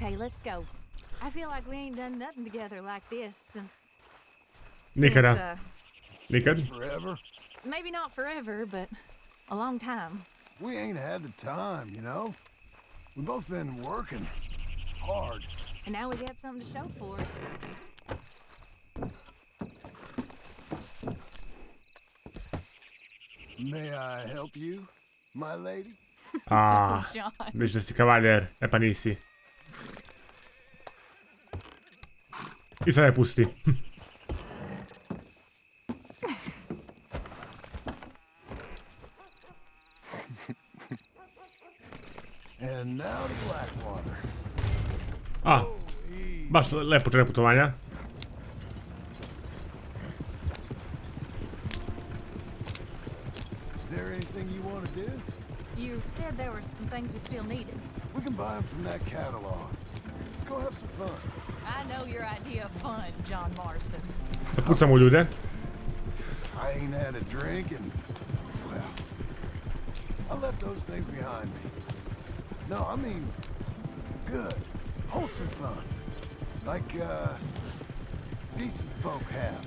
Okay, let's go. I feel like we ain't done nothing together like this since Nikada. Nikad? Forever? maybe not forever, but a long time. We ain't had the time, you know? We've both been working hard. And now we got something to show for it. May I help you, my lady? A, John. misliš da si kavaljer, e pa nisi. I sad je pusti. And now to Blackwater. A, baš lepo početak putovanja. Is there anything you want to do? You said there were some things we still needed. We can buy them from that catalog. Let's go have some fun. I know your idea of fun, John Marston. Da pucamo u ljude. I ain't had a drink and, well, I left those things behind me. No, I mean, good, wholesome fun. Like, decent folk have,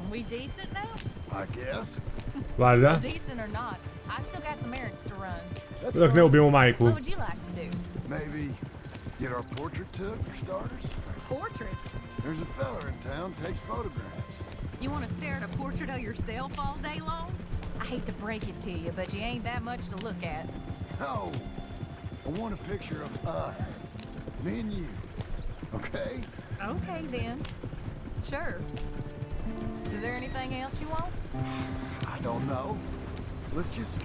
We decent now? I guess. Valjda. Decent or not, I still got some errands to run. That's Dok ne fine. ubijemo What majku. would you like to do? Maybe get our portrait took for starters? Portrait? There's a fella in town takes photographs. You want to stare at a portrait of yourself all day long? I hate to break it to you, but you ain't that much to look at. No, I want a picture of us, me and you, okay? Okay, then. Sure. Is there anything else you want? I don't know. Let's just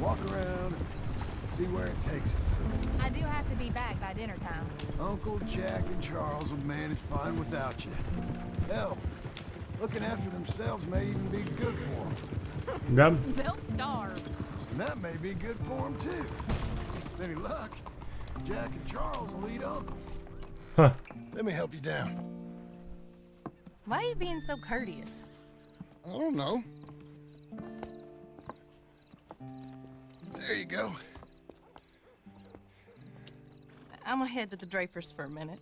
walk around and see where it takes us. I do have to be back by dinner time. Uncle Jack and Charles will manage fine without you. Hell, looking after themselves may even be good for them. Da. They'll starve. And that may be good for them too. With any luck, Jack and Charles will eat Uncle. Huh. Let me help you down. Why are you being so courteous? I don't know. There you go. I'm gonna head to the Drapers for a minute.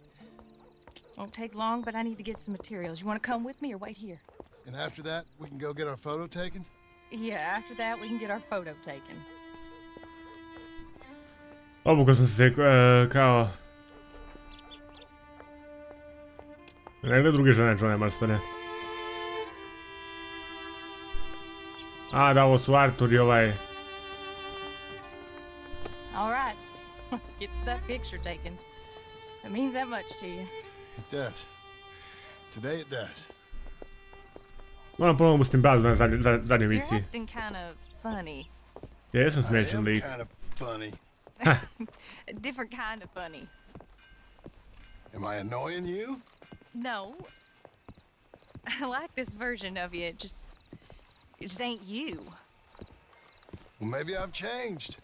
Won't take long, but I need to get some materials. You want to come with me or wait here? And after that, we can go get our photo taken? Yeah, after that we can get our photo taken. Obukao sam se kao... Ne gleda druge žene, Johne Marstone. A, da, ovo su Artur i ovaj... All right, let's get that picture taken. It means that much to you. It does. Today it does. Moram ponovno pustim bradu na zadnjoj You're misiji. acting kind of funny. Ja jesam I smiješan am lik. kind of funny. A different kind of funny. Am I annoying you? No. I like this version of you. It just ain't you. Well, maybe I've changed.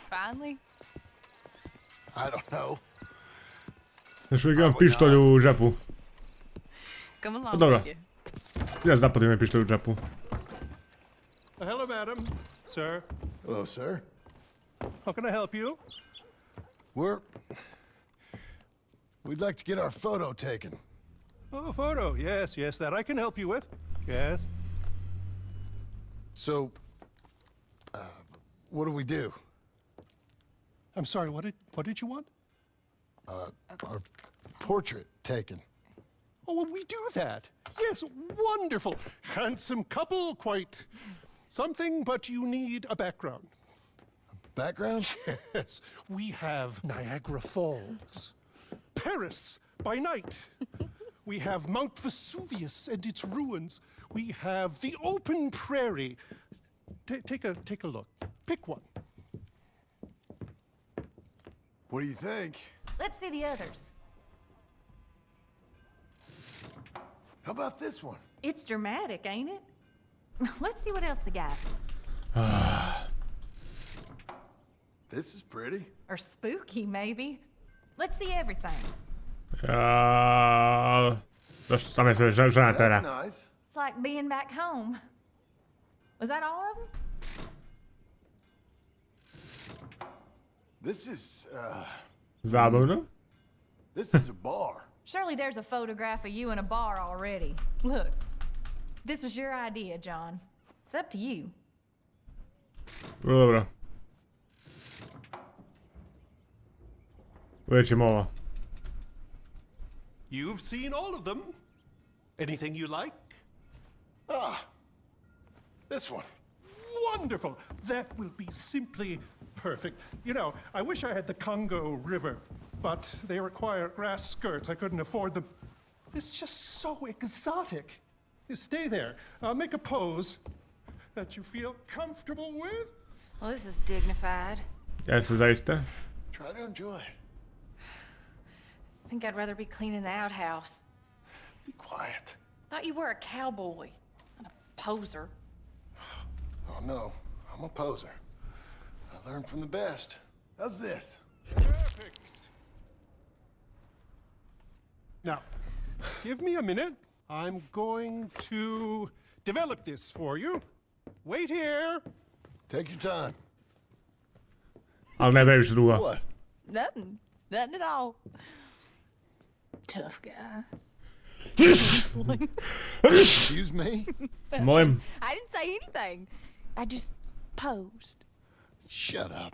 Finally? I don't know. Znaš, uvijek imam pištolj u džepu. Come along Dobro. with you. Ja zapad imam pištolj u džepu. Hello, madam. Sir. Hello, sir. How can I help you? We'd like to get our photo taken. Oh, a photo. Yes, yes, that I can help you with. Yes. So, what do we do? I'm sorry, what did you want? Our portrait taken. Oh, well, we do that. Yes, wonderful. Handsome couple, quite something, but you need a background. Background? Yes, we have Niagara Falls, Paris by night. We have Mount Vesuvius and its ruins. We have the open prairie. Take a look. Pick one. What do you think? Let's see the others. How about this one? It's dramatic, ain't it? Let's see what else they got. This is pretty. Or spooky, maybe. Let's see everything. Došlo sam je sve žena tera. That's nice. It's like being back home. Was that all of them? This is, Zabavno. This is a bar. Surely there's a photograph of you in a bar already. Look, this was your idea, John. It's up to you. Dobro. Vidjet ćemo ovo. You've seen all of them. Anything you like? Ah, this one. Wonderful. That will be simply perfect. You know, I wish I had the Congo River, but they require grass skirts. I couldn't afford them. It's just so exotic. You stay there. I'll make a pose that you feel comfortable with. Well, this is dignified. Jeste zaista. Try to enjoy it. I think I'd rather be cleaning the outhouse. Be quiet. Thought you were a cowboy, not a poser. Oh no, I'm a poser. I learned from the best. How's this? Perfect. Now, give me a minute. I'm going to develop this for you. Wait here. Take your time. Ali ne previše dugo. What? Nothing. Nothing at all. Tough guy. Excuse me? Molim. I didn't say anything. I just posed. Shut up.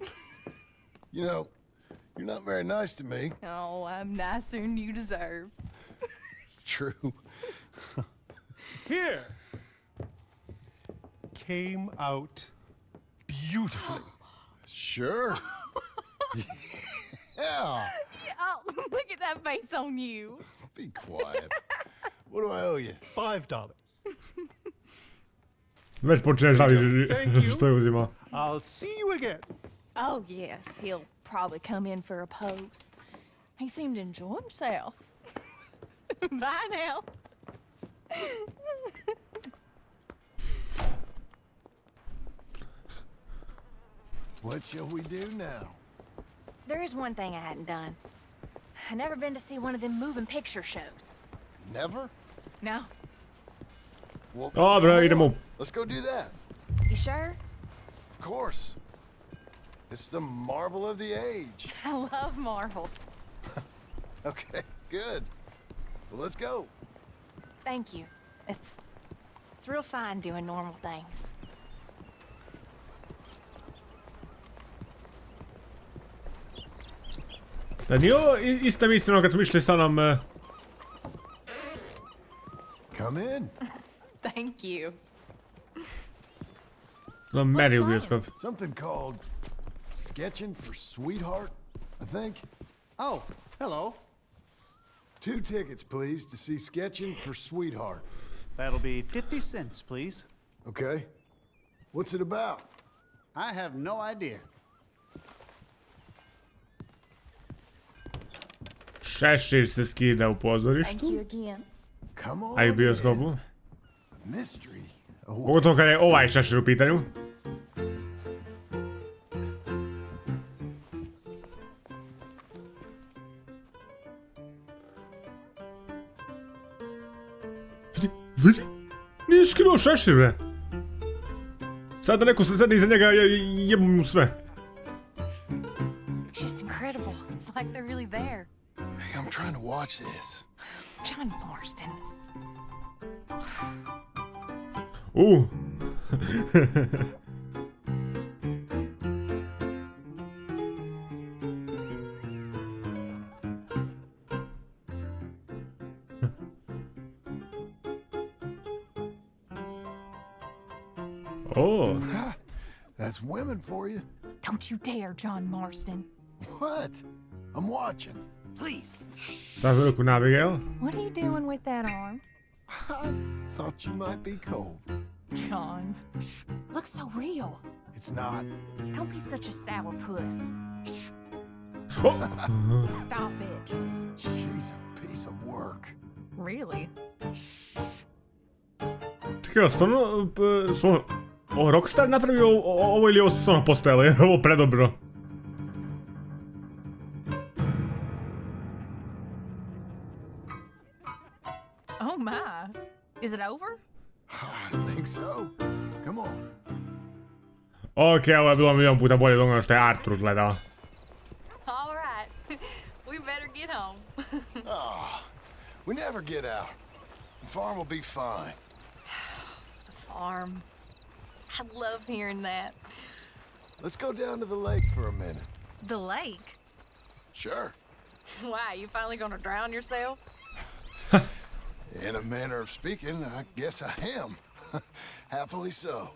You know, you're not very nice to me. Oh, I'm nicer than you deserve. True. Here. Came out beautifully. Sure. Yeah. Oh, look at that face on you. Be quiet. What do I owe you? $5. Već počinješ Thank znati you. što je uzimao. I'll see you again. Oh, yes, he'll probably come in for a pose. He seemed to enjoy himself. Bye now. What shall we do now? There is one thing I hadn't done. I've never been to see one of them moving picture shows. Never? No. Well, Dobro, idemo. let's go do that. You sure? Of course. It's the marvel of the age. I love marvels. Okay, good. Well, let's go. Thank you. It's real fine doing normal things. Da nije ovo ista misija kad smo išli sa onom... Come in. Thank you. onom Mary u bioskop. Something called Sketching for Sweetheart, I think. Oh, hello. 2 tickets, please, to see Sketching for Sweetheart. That'll be 50 cents, please. Okay. What's it about? I have no idea. Šešir se skida u Thank pozorištu, you again. Come on. a i u bioskopu. in. A mystery. Oh, Pogotovo kad je ovaj šešir u pitanju. Vidi? Nije skinuo šešir, bre. Sad da neko se sedne iza njega, jebam mu sve. It's just incredible. It's like they're really there. Hey, I'm trying to watch this. John Marston. O, That's women for you. Don't you dare, John Marston. What? I'm watching. Please. stavi ruku na Abigail. What are you doing with that arm? I thought you might be cold. John. Looks so real. It's not. Don't be such a sourpuss. O, Stop it. She's a piece of work. Really? čekaj, stvarno, Rockstar napravio ovo ili ovo stvarno postojalo, jer je ovo predobro. Oh my. Is it over? I think so. Come on. Okej, ovo je bilo milion puta bolje od onoga što je Artur gledao. All right. get home. Oh, we never get out. The farm will be fine. Farm. I love hearing that. Let's go down to the lake for a minute. The lake? Sure. Why, you finally gonna drown yourself? In a manner of speaking, I guess I am. Happily so.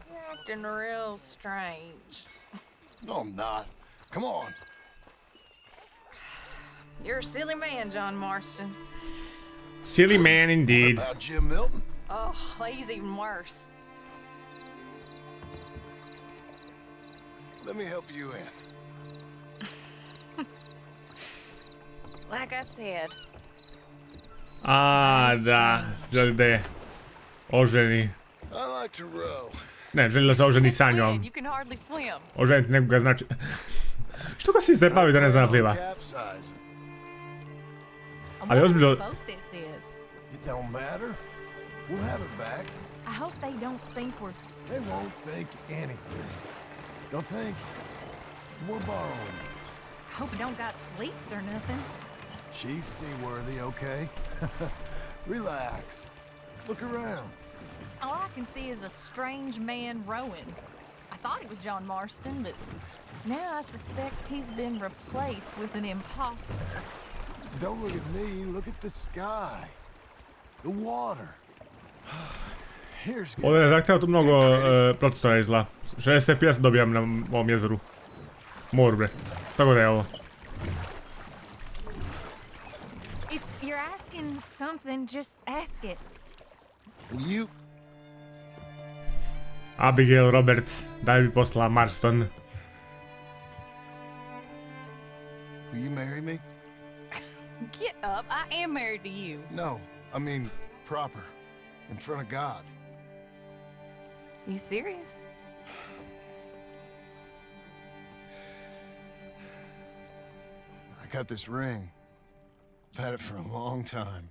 You're acting real strange. No, I'm not. Come on. You're a silly man, John Marston. Silly man indeed. About Jim Milton? Oh, he's even worse. Let me help you in. Like I said, A, da, želi da je oženi. I like to row. Ne, želi da se oženi sa njom. you can hardly swim. Oženiti nekoga znači... Što ga svi zajebavaju da ne zna da pliva? Capsizing. I Ali wonder ozbiljno... whose boat this is. It don't matter. We'll have it back. I hope they don't think we're... They won't think anything. Don't think we're borrowing it. I hope it don't got leaks or nothing. She's seaworthy, okay? Relax. Look around. All I can see is a strange man rowing. I thought he was John Marston, but now I suspect he's been replaced with an imposter. Don't look at me, look at the sky. The water. Here's Ovdje ne zahtjeva tu mnogo procesora izla. 60 FPS dobijam na ovom jezeru. Moru, bre. Tako da je ovo. If you're asking something, just ask it. You Abigail Roberts, daj mi poslala Marston. will you marry me? Get up. I am married to you. No, I mean proper. In front of God. You serious? I got this ring. I've had it for a long time.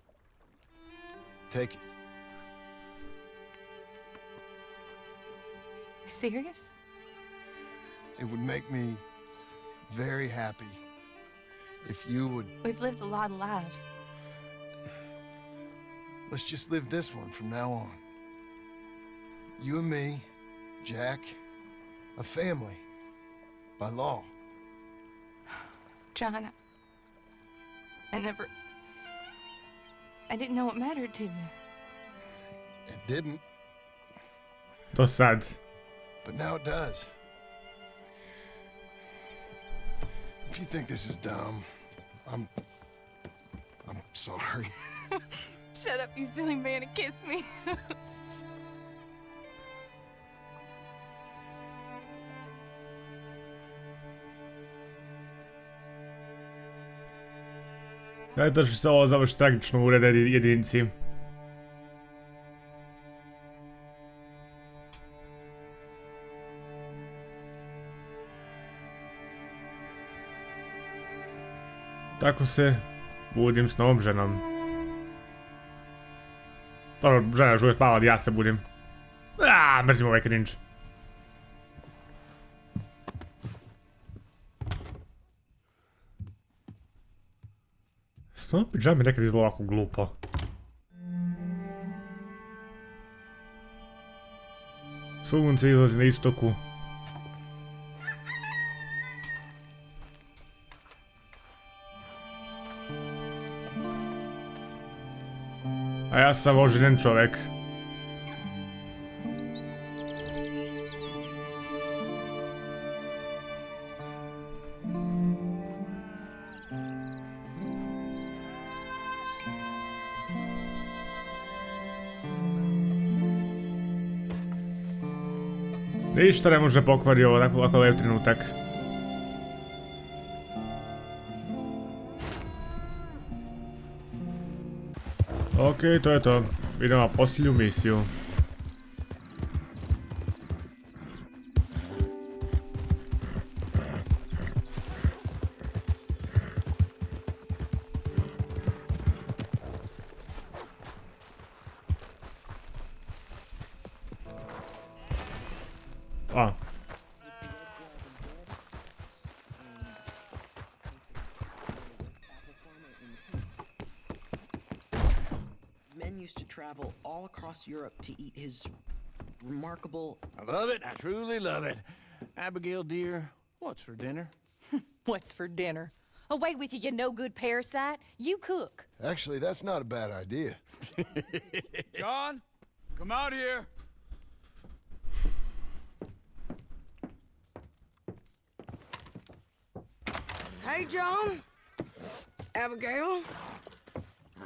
Take it. You serious? It would make me very happy if you would... We've lived a lot of lives. Let's just live this one from now on. You and me, Jack, a family, by law. John, I didn't know it mattered to you. It didn't, To sad. but now it does. If you think this is dumb, I'm sorry. Shut up, you silly man, and kiss me. Daj da će se ovo završi tragično u red jedinici. Tako se budim s novom ženom. Dobro, žena još uvijek spava, ali ja se budim. Mrzim ovaj cringe. Stvarno pidžami nekad izgleda ovako glupo. Sunce izlazi na istoku. A ja sam oženjen čovjek. Ništa ne može pokvari ovo, tako lep trenutak. Okej, to je to. Idemo na posljednju misiju. A. all across Europe to eat his remarkable... I love it. I truly love it. Abigail, dear, what's for dinner? What's for dinner? Away with you, you no-good parasite. You cook. Actually, that's not a bad idea. John, come out here. Hey, John. Abigail.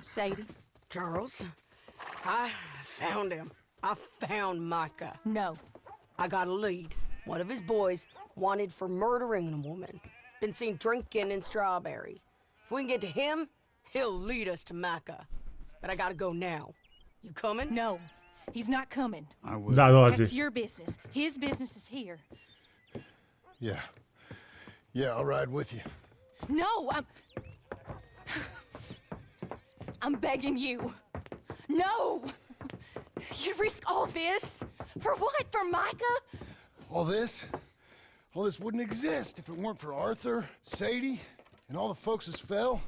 Sadie? Charles. I found him. I found Micah. No. I got a lead. One of his boys wanted for murdering a woman. Been seen drinking in Strawberry. If we can get to him, he'll lead us to Micah. But I gotta go now. You coming? No. He's not coming. I will. Da, dolazi. That's your business. His business is here. Yeah. Yeah, I'll ride with you. No, I'm begging you. No! You risk all this? For what? For Micah? All this wouldn't exist if it weren't for Arthur, Sadie, and all the folks as fell.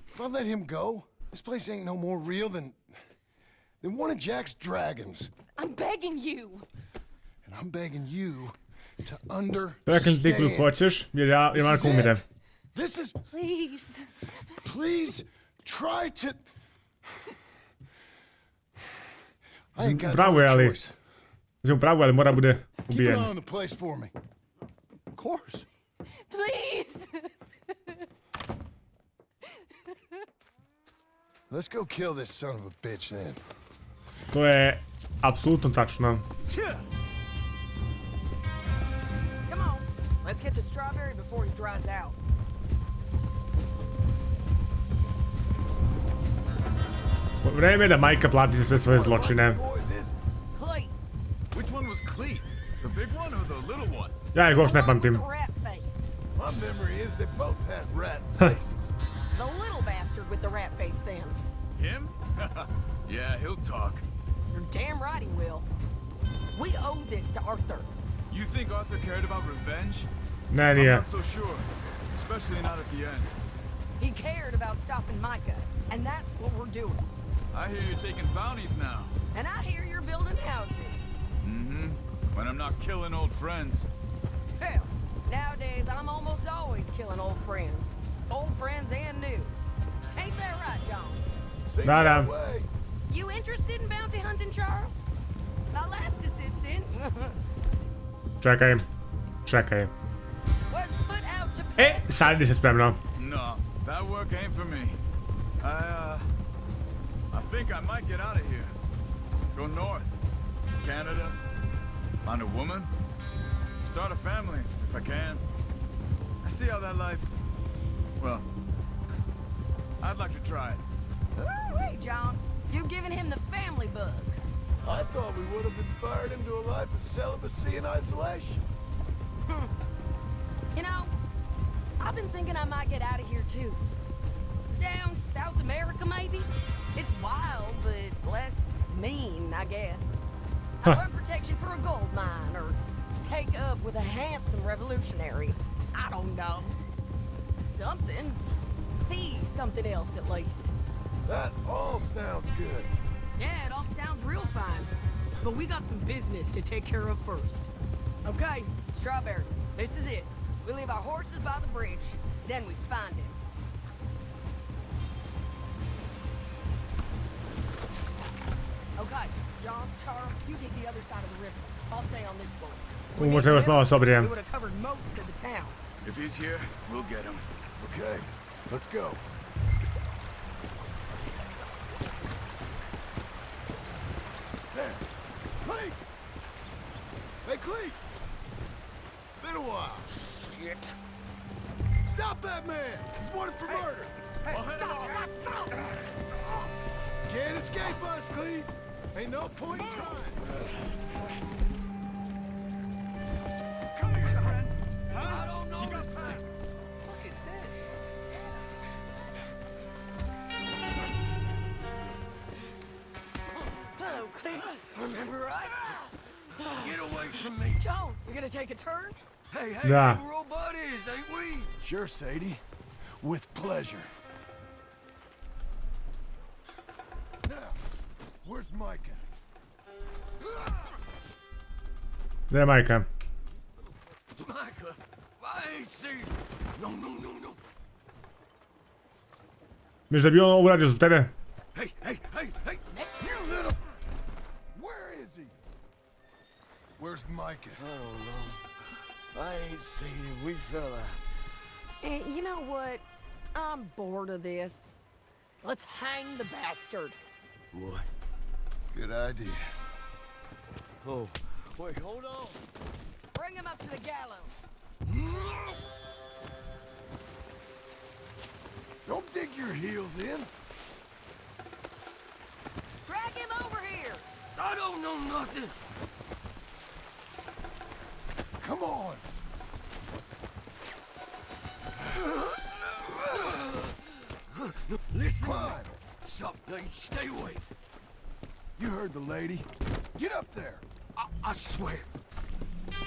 If I let him go, this place ain't no more real than one of Jack's dragons. I'm begging you. And I'm begging you to understand. Preklinti koliko hoćeš, jer ja Marko umire. This is... Please. Please try to... I ain't got Bravo je, no ali... choice. Mislim, pravo, ali mora bude Keep an ubijen. eye on the place for me. Of course. Please. Let's go kill this son of a bitch then. To je apsolutno tačno. Come on. Let's get to Strawberry before he dries out. Vreme je da majka plati za sve svoje zločine. Boys, is Clayton. Which one was Cleet? The big one or the little one? Ja ih još ne The one with pamtim. the rat face. my memory is they both had rat faces. The little bastard with the rat face then. Him? Yeah, he'll talk. You're damn right he will. We owe this to Arthur. You think Arthur cared about revenge? Ne, I'm nije. not so sure. Especially not at the end. He cared about stopping Micah, and that's what we're doing. I hear you're taking bounties now. And I hear you're building houses. Mm-hmm. When I'm not killing old friends. Hell, nowadays I'm almost always killing old friends. Old friends and new. Ain't that right, John? Seems Da, da. that way. You interested in bounty hunting, Charles? My last assistant Čekaj. Čekaj. was put out to E, pass. sad je se spremno. No, that work ain't for me. I think I might get out of here. Go north. Canada. Find a woman. Start a family, if I can. I see how that life... Well, I'd like to try it. Hey, John, you've given him the family bug. I thought we would have inspired him to a life of celibacy and isolation. You know, I've been thinking I might get out of here too. Down South America, maybe? It's wild, but less mean, I guess. I run protection for a gold mine, or take up with a handsome revolutionary. I don't know. Something. See something else, at least. That all sounds good. Yeah, it all sounds real fine. But we got some business to take care of first. Okay, Strawberry, this is it. We leave our horses by the bridge, then we find him. Okay, John, Charles, you take the other side of the river. I'll stay on this one. We Možda vas malo we sobrijem. would have covered most of the town. If he's here, we'll get him. Okay, let's go. There. Cleet! Hey, Cleet! Been a while. Shit. Stop that man! He's wanted for murder! Stop. Can't escape us, Cleet! Ain't no point in trying. Come here, friend. Huh? I don't know. You got time. Look at this. Hello, Cleve. Remember us? Get away from me. Joe, you gonna take a turn? Hey, hey, Da. we're all buddies, ain't we? Sure, Sadie. With pleasure. Now, where's Micah? Gdje je majka? Micah, I ain't seen. No. Misliš da bi on ovo uradio zbog tebe? Hey! You little... Where is he? Where's Micah? I don't know. I ain't seen him. We fell out. You know what? I'm bored of this. Let's hang the bastard. What? Good idea. Oh, wait, hold on. Bring him up to the gallows. Don't dig your heels in. Drag him over here. I don't know nothing. Come on. Listen. Climb. Stop. Now you stay away. You heard the lady. Get up there. I swear.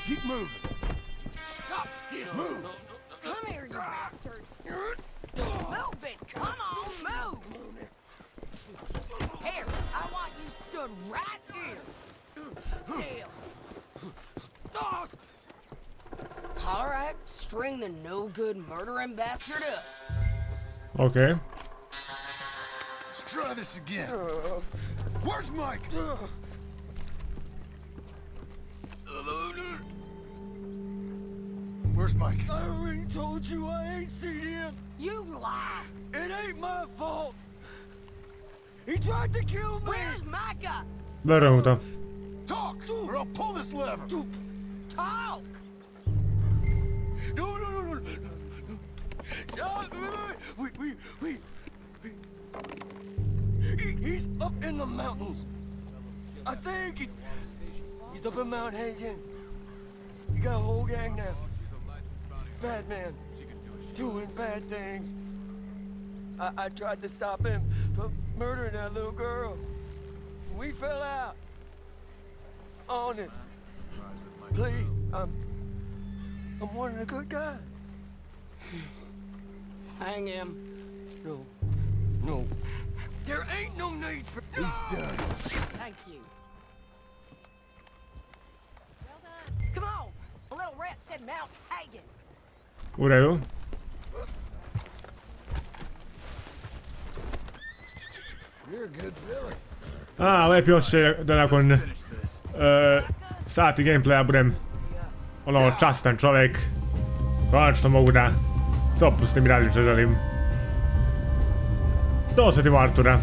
Keep moving. Stop this. Move. Come here, you bastard. Move it. Come on, move. Here, I want you stood right here. Still. All right, string the no-good murdering bastard up. Okay. Let's try this again. Where's Mike? Where's Mike? I already told you I ain't seen him. You lie. It ain't my fault. He tried to kill me. Where's Micah? Verujem mu to. Talk, or I'll pull this lever. Talk. No. Stop. Wait. He's up in the mountains. I think he's up in Mount Hagen. You got a whole gang now. Bad man. Doing bad things. I tried to stop him from murdering that little girl. We fell out. Honest. Please, I'm one of the good guys. Hang him. No. There ain't no need for... He's done. Thank you. Come on. A little rat said Mount Hagen. U redu. You're a good fella. Lepi osjećaj da nakon sati gameplaya budem ono častan čovjek. Konačno mogu da se opustim i radim što želim. Dosjetim Artura.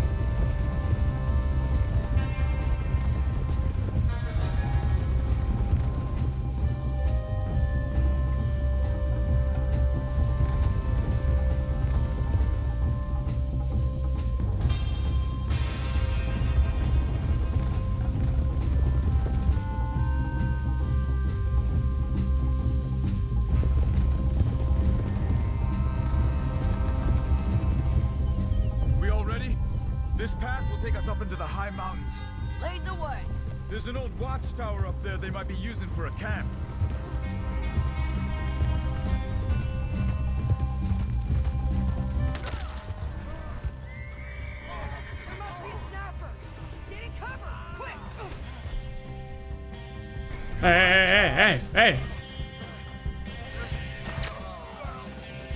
This pass will take us up into the high mountains. Lead the way. There's an old watchtower up there they might be using for a camp. There must be a sniper. Get in cover, quick. Hey!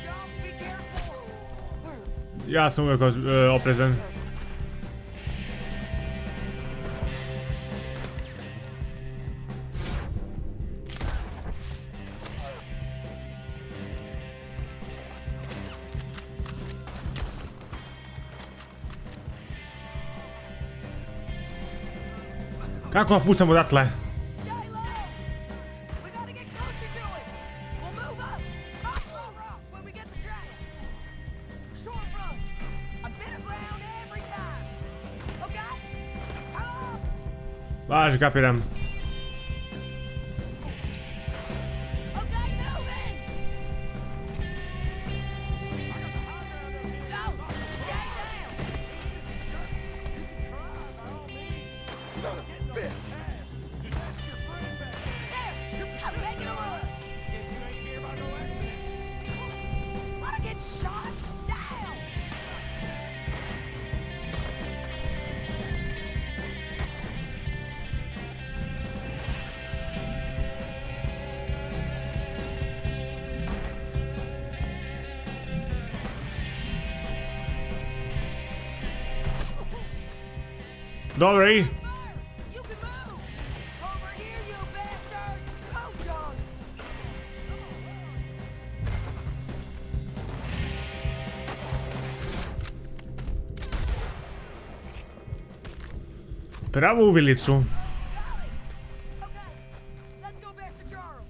John, be careful. Ja sam uvijek oprezan. Kako pucam odatle? Stay low. We gotta get closer to it. We'll move up. Off slow rock when we get the dragon. Short runs. A bit of ground every time. Okay? Come on. Važi, kapiram. Okay, moving. Don't stay down. Son of a bitch. There. I'm making a run. Wanna get shot down. Dobro i? You can move! Over here, you bastard! Go, John! Pravu u vilicu. Okay, let's go back to Charles.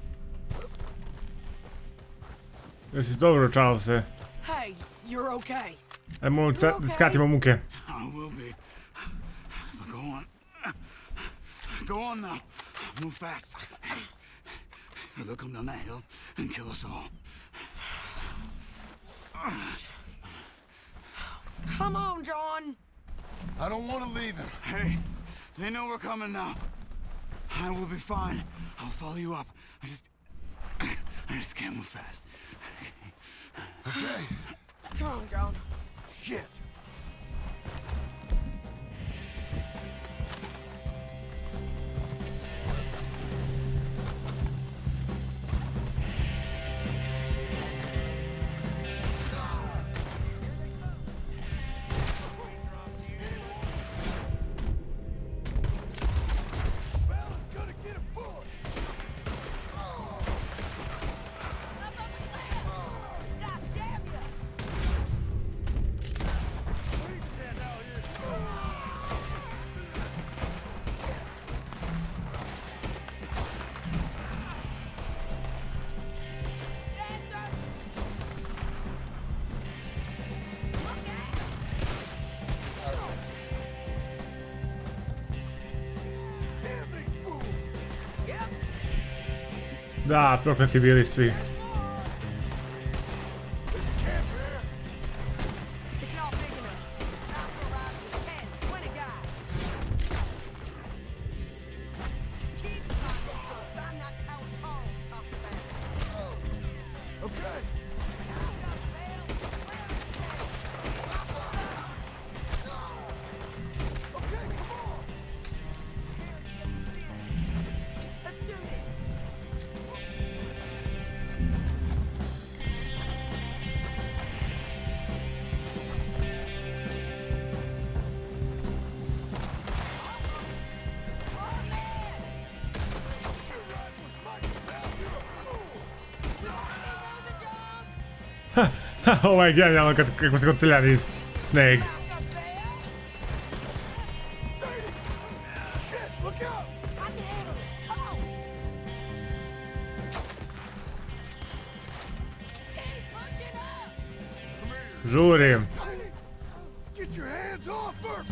Jesi dobro, Charlese. Hey, you're okay. Ajmo skratimo muke. I will be. But go on. Go on now. Move fast. Or they'll come down that hill and kill us all. Come on, John. I don't want to leave him. Hey, they know we're coming now. I will be fine. I'll follow you up. I just can't move fast. Okay. Come on, John. Shit. God damn you! Da, prokleti bili svi. It's not big enough. I'll provide with 10, 20 guys. Keep talking to us. I'm not how Charles talked about it. Okay. Round up, Bill. Clear the Okay, come on. Let's do this. Ovo je genijalno kako se kotrlja niz sneg. Shit, look out. I can handle it. Come on. Keep punching up. Žurim. Get your hands off her.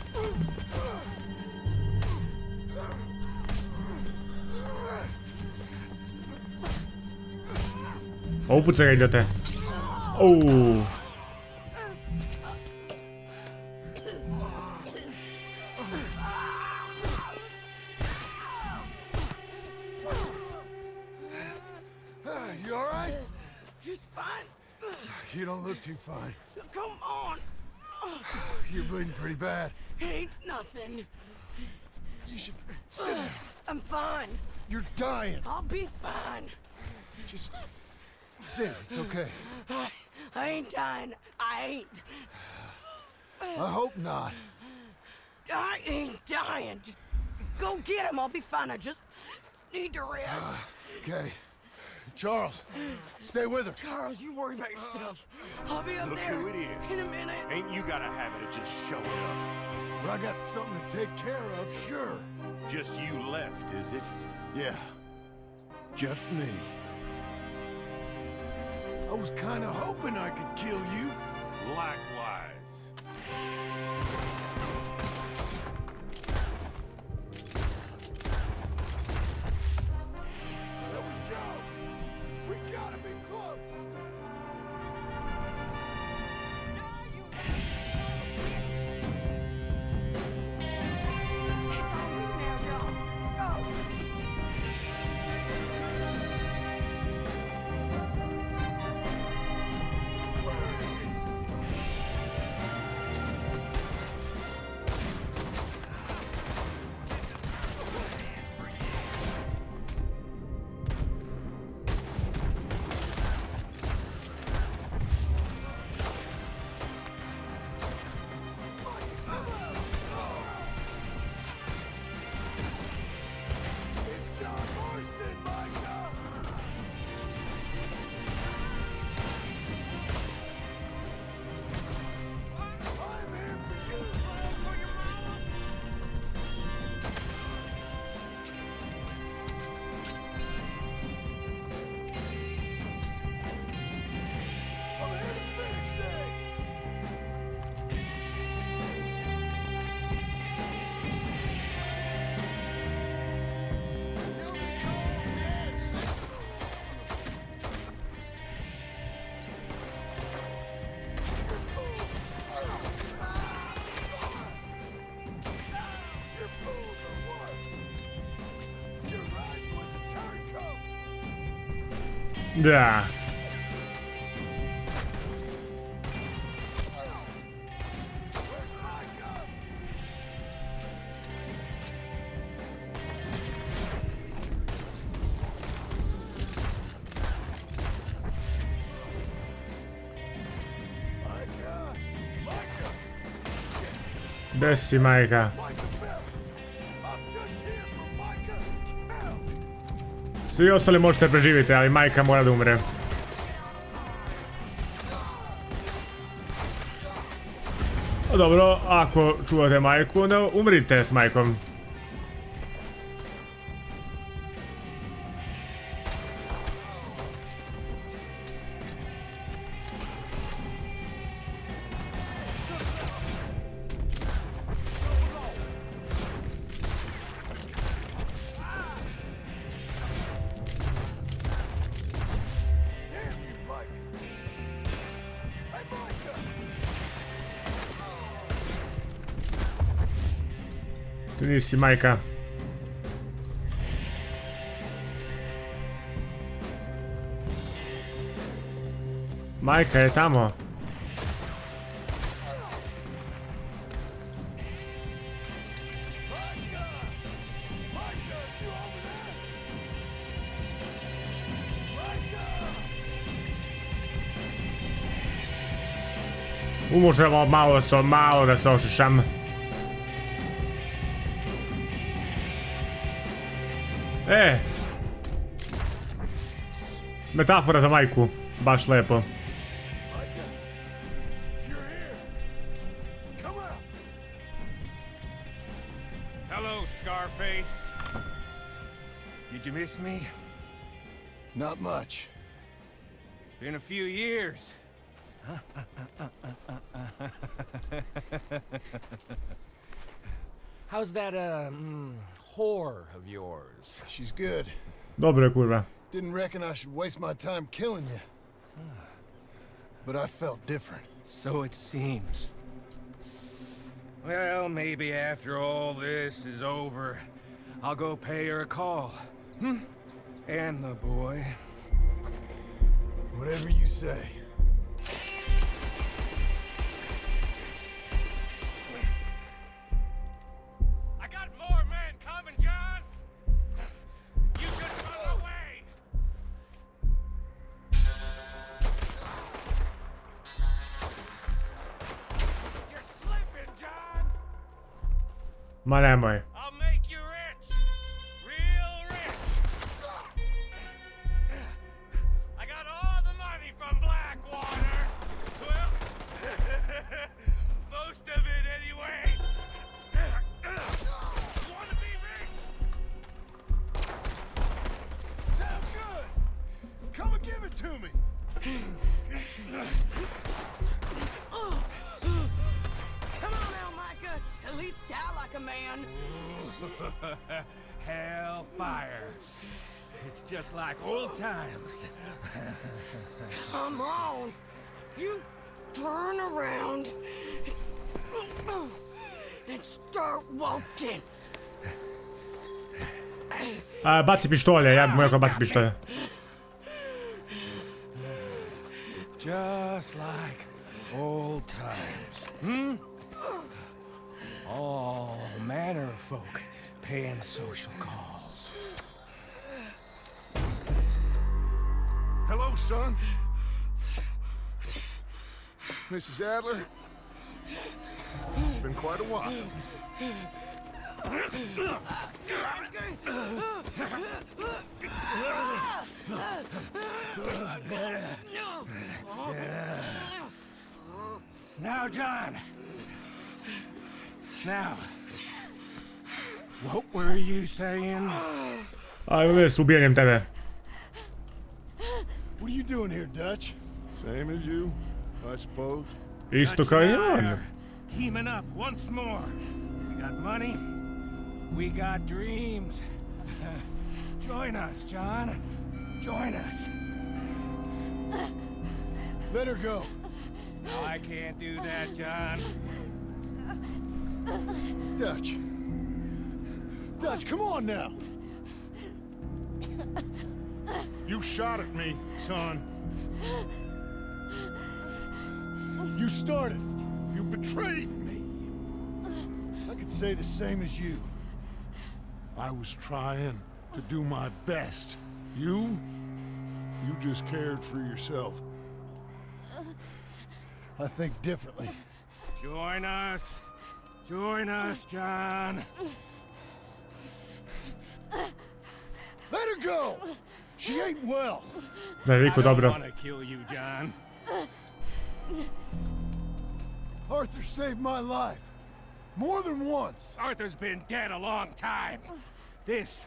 Upucaj ga, idiote. Uuu. You all right? Just fine. You don't look too fine. Come on. You're bleeding pretty bad. Ain't nothing. You should sit down. I'm fine. You're dying. I'll be fine. Just sit. It's okay. I ain't dying. I ain't. I hope not. I ain't dying. Just go get him. I'll be fine. I just need to rest. Okay. Charles, stay with her. Charles, you worry about yourself. I'll be up there who it is. in a minute. Ain't you got a habit of just showing up? But I got something to take care of, sure. Just you left, is it? Yeah. Just me. I was kind of hoping I could kill you. Likewise. That was Joe. We gotta be close. It's on you now, John. Go. Where is he? Da. Gde si, majka? Svi ostali možete preživjeti, ali majka mora da umre. Dobro, ako čuvate majku, onda umrite s majkom. Tu nisi, majka. Majka je tamo. Možemo malo da se ošišam. Metafora za majku, baš lepo. Hello, Scarface. Did you miss me? Not much. Been a few years. How's that, whore of yours? She's good. Dobro je, kurva. Didn't reckon I should waste my time killing you. But I felt different. So it seems. Well, maybe after all this is over, I'll go pay her a call. And the boy. Whatever you say. I got more men coming, John! You should run away! You're slipping, John! Ma nemoj. I'll make you rich! Real rich! I got all the money from Blackwater! Well, most of it anyway! You wanna be rich? Sounds good. Come and give it to me. Come on now, Micah. At least die like a man. Hellfire. It's just like old times. Come on. You turn around and start walking. Baci pištolje, ja bih mu rekao baci pištolje. Just like old times. All manner of folk paying social calls. Hello, son. Mrs. Adler. Been quite a while. Now, John. Now. What were you saying? Ajde, s ubijanjem tebe. What are you doing here, Dutch? Same as you, I suppose. Isto kao i on. Teaming up once more. We got money. We got dreams. Join us, John. Join us. Let her go. No, I can't do that, John. Dutch. Dutch, come on now. You shot at me, son. You started. You betrayed me. I could say the same as you. I was trying to do my best. You just cared for yourself. I think differently. Join us. Join us, John. Let her go! She ain't well. Toliko I don't dobro. want to kill you, John. Arthur saved my life. More than once. Arthur's been dead a long time. This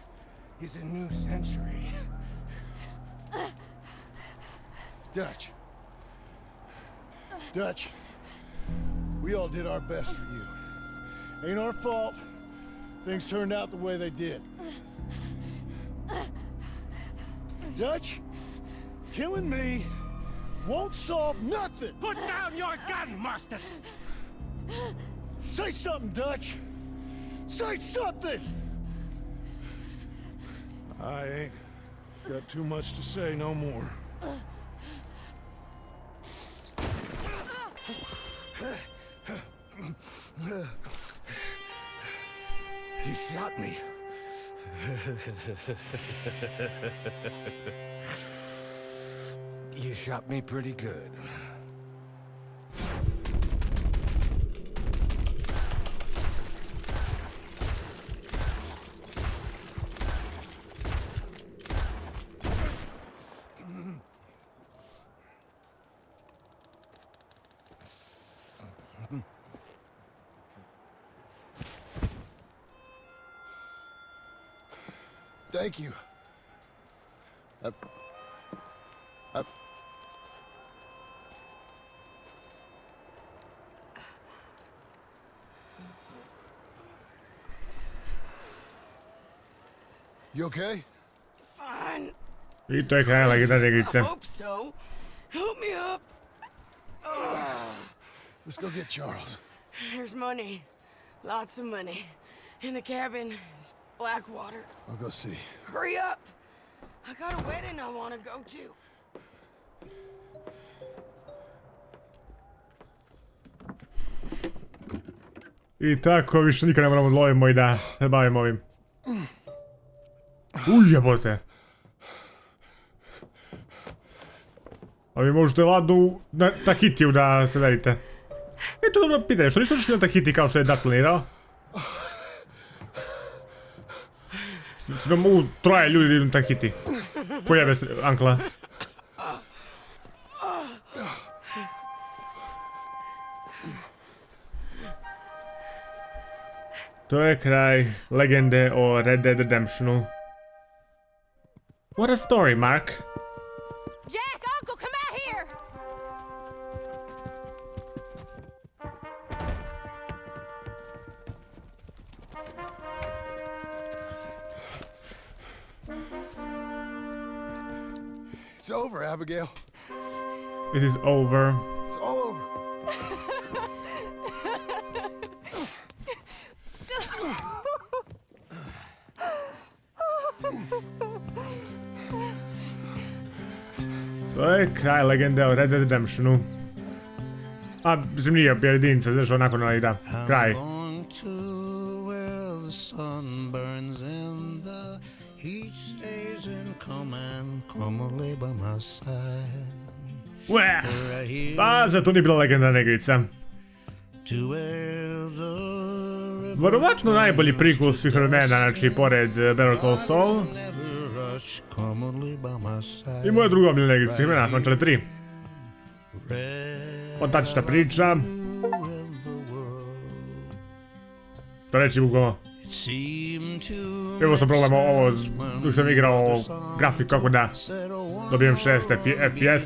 is a new century. Dutch. Dutch. We all did our best for you. Ain't our fault. Things turned out the way they did. Dutch, killing me won't solve nothing. Put down your gun, Marston! Say something, Dutch. Say something. I ain't got too much to say no more. You shot me. You shot me pretty good. Thank you. You okay? Fine. I to je kraj legendarne igrice. Hope so. Help me up. Let's go get Charles. There's money. Lots of money. In the cabin is Blackwater. I'll go see. Hurry up. I got a wedding I want to go to. I tako više nikad ne moramo lovimo i da se bavimo ovim. Ujebote. A vi možete ladno na Tahitiju da se verite. To dobro pitanje, što nisu došli na Tahiti kao što je Dat planirao? Sve mogu troje ljudi da idu na Tahiti. Ko jebe Ankla? To je kraj legende o Red Dead Redemptionu. What a story, Mark. Jack, Uncle, come out here! It's over, Abigail. It is over. It's all over. To je kraj legende o Red Dead Redemptionu. A, mislim nije bio jedinica, znaš onako na igra. Kraj. Ue, pa zato nije bila legendarna igrica. Vjerovatno najbolji prikol svih vremena, znači pored Better Call Saul. I moja druga omiljena igrica svih vremena, Mančale 3. Fantastična priča. To reći bukvalno. Evo sam problem ovo dok sam igrao grafik kako da dobijem 6 FPS-a. Ja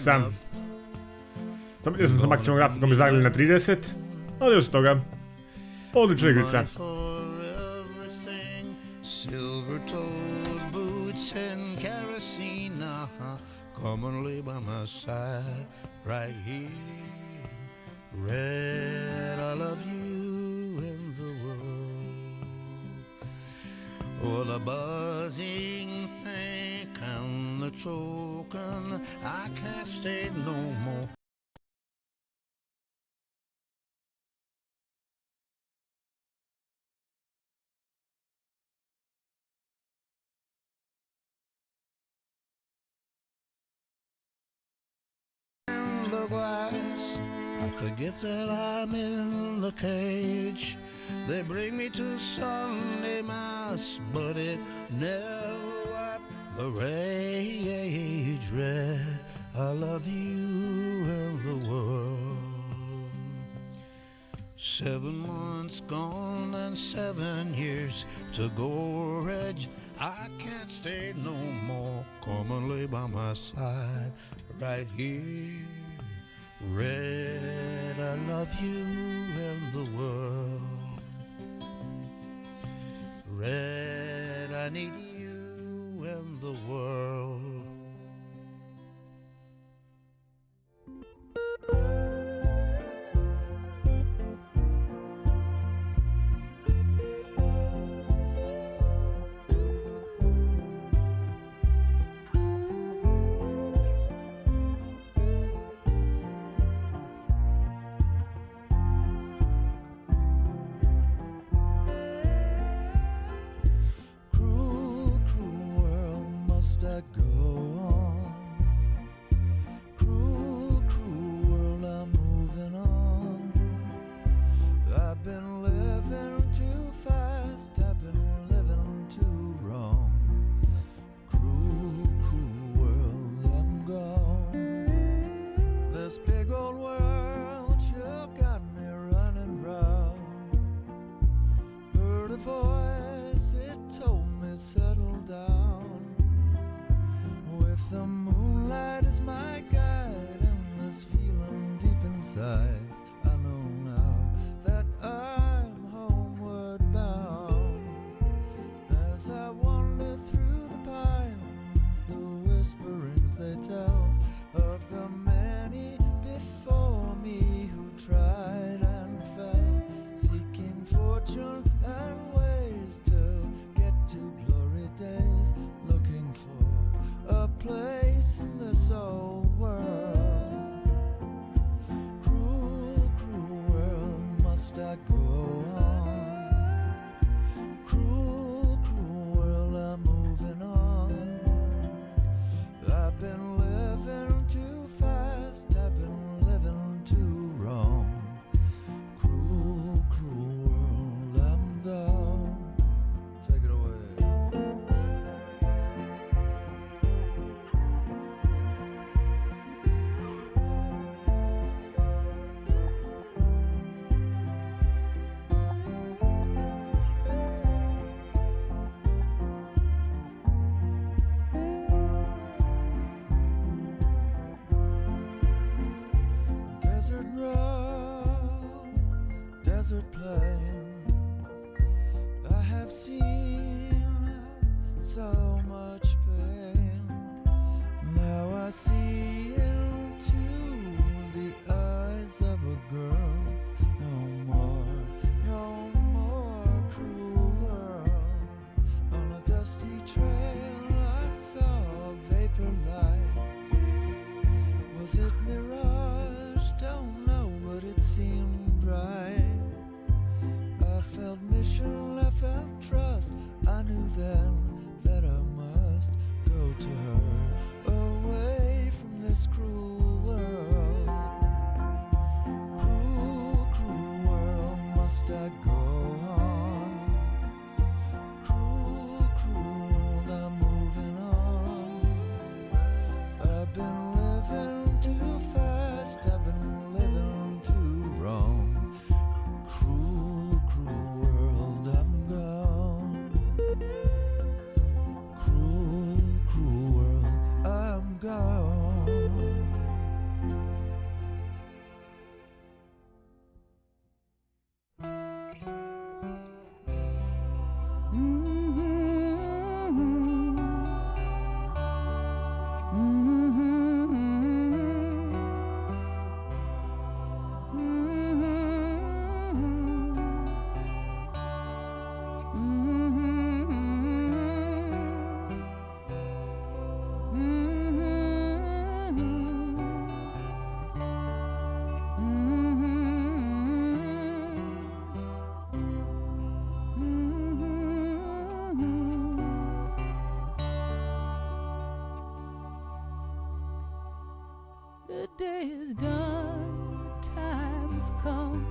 sam sa maksimum grafikom izagljali na 30, ali osim toga, odlična igrica. Come and lay by my side right here. Red, I love you in the world. Oh, the buzzing think and the choking. I can't stay no more. The glass, I forget that I'm in the cage. They bring me to Sunday Mass, but it never wiped the rage red. I love you and the world. 7 months gone and 7 years to go, Reg. I can't stay no more. Come and lay by my side right here. Red, I love you and the world. Red, I need you and the world. I know now that I'm homeward bound. As I wander through the pines, the whisperings they tell of the many before me who tried and fell, seeking fortune and ways to get to glory days, looking for a place in this old world. Must I go on? Cruel, cruel world, I'm moving on. I've been living too fast, I've been living too wrong. Cruel, cruel world, I'm gone. Take it away. Desert road, desert plain, I have seen so much pain. Now I see into the eyes of a girl. No more cruel world. On a dusty trail I saw a vapor light. Was it mirage? Don't know, but it seemed right. The day is done, the time's come.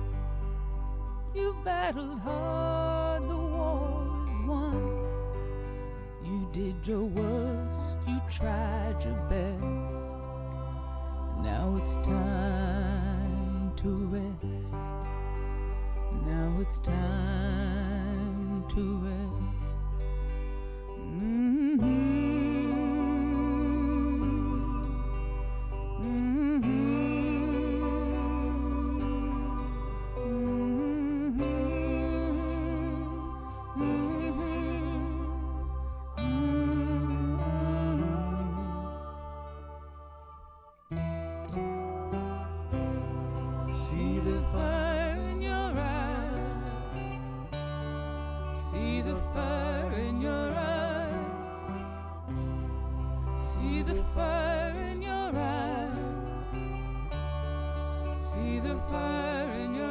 You battled hard, the war is won. You did your worst, you tried your best. Now it's time to rest. Now it's time to rest. See the fire in your eyes. See the fire in your eyes. See the fire in your eyes. See the fire in your